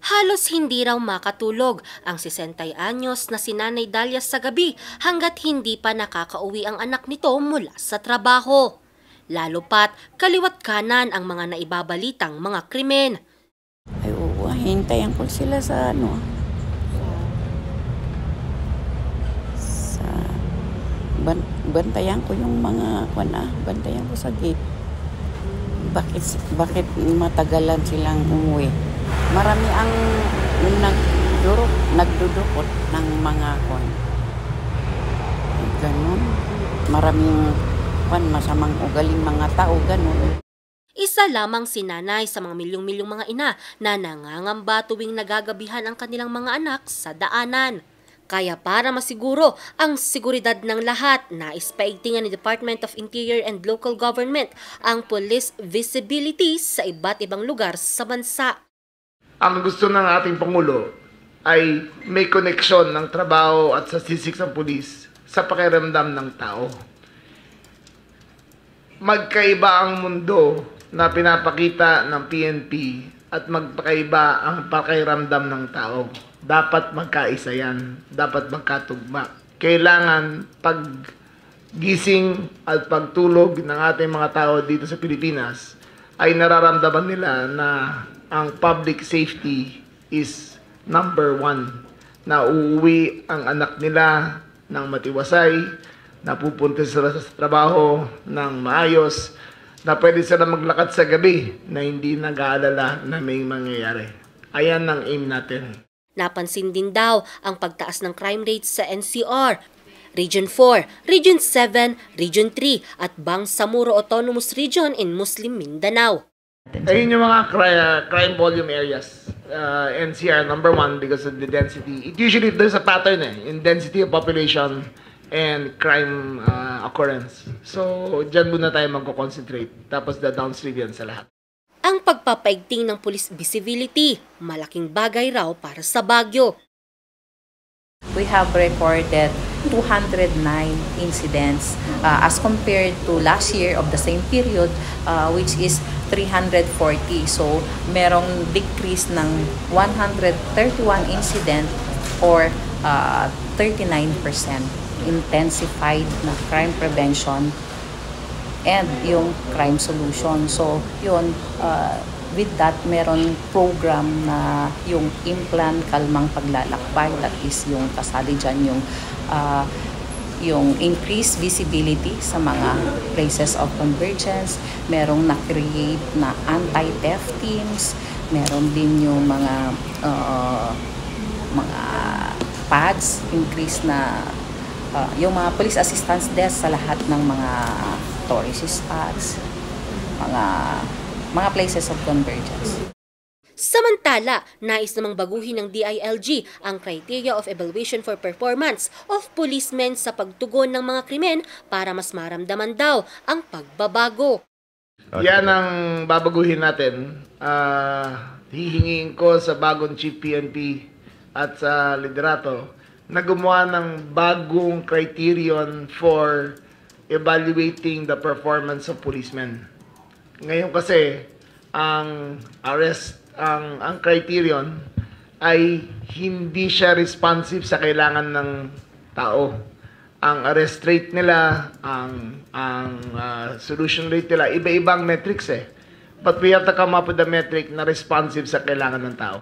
Halos hindi raw makatulog ang 60 anyos na si Nanay Dalia sa gabi hanggat hindi pa nakakauwi ang anak nito mula sa trabaho. Lalo pat kaliwat kanan ang mga naibabalitang mga krimen. Ay oo, hintayan ko sila sa sa bantayan ko yung mga bantayan ko sa gate. Bakit matagalan silang umuwi? Marami ang nagdudukot ng mga ganun. Maraming masamang ugaling mga tao, ganun. Isa lamang si Nanay sa mga milyong-milyong mga ina na nangangamba tuwing nagagabihan ang kanilang mga anak sa daanan. Kaya para masiguro ang seguridad ng lahat, nais paigtingan ni Department of Interior and Local Government ang police visibility sa iba't ibang lugar sa bansa. Ang gusto ng ating Pangulo ay may koneksyon ng trabaho at statistics ng pulis sa pakiramdam ng tao. Magkaiba ang mundo na pinapakita ng PNP at magpakaiba ang pakiramdam ng tao. Dapat magkaisa yan. Dapat magkatugma. Kailangan paggising at pagtulog ng ating mga tao dito sa Pilipinas ay nararamdaman nila na ang public safety is number 1. Na uuwi ang anak nila ng matiwasay, na pupunta sila sa trabaho ng maayos, na pwede sila maglakad sa gabi na hindi nag-aalala na may mangyayari. Ayan ang aim natin. Napansin din daw ang pagtaas ng crime rates sa NCR, Region 4, Region 7, Region 3 at Bangsamoro Autonomous Region in Muslim Mindanao. Ayun yung mga crime volume areas. NCR number 1 because of the density. Usually there's a pattern in density of population and crime occurrence. So dyan muna tayo magko-concentrate. Tapos the downstream yan sa lahat. Ang pagpapaigting ng police visibility, malaking bagay raw para sa Baguio. We have recorded 209 incidents as compared to last year of the same period, which is 340. So merong decrease ng 131 incident or 39%. Intensified na crime prevention and yung crime solution. So yun, with that, meron program na yung implant kalmang paglalakbay, that is yung kasali dyan yung increased visibility sa mga places of convergence. Merong na-create na anti-theft teams, meron din yung mga pads, increase na yung mga police assistance desk sa lahat ng mga tourist spots, mga places of convergence. Samantala, nais namang baguhin ng DILG ang criteria of evaluation for performance of policemen sa pagtugon ng mga krimen para mas maramdaman daw ang pagbabago. Yan ang babaguhin natin. Hihingin ko sa bagong Chief PNP at sa liderato na gumawa ng bagong criterion for evaluating the performance of policemen. Ngayon kasi, ang criterion ay hindi siya responsive sa kailangan ng tao. Ang arrest rate nila, ang solution rate nila, iba-ibang metrics But we have to come up with a metric na responsive sa kailangan ng tao.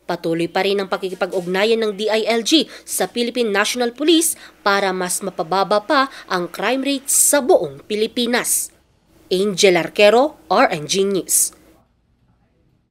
Patuloy pa rin ang pakikipag-ugnayan ng DILG sa Philippine National Police para mas mapababa pa ang crime rate sa buong Pilipinas. Angel Arquero, RNG News.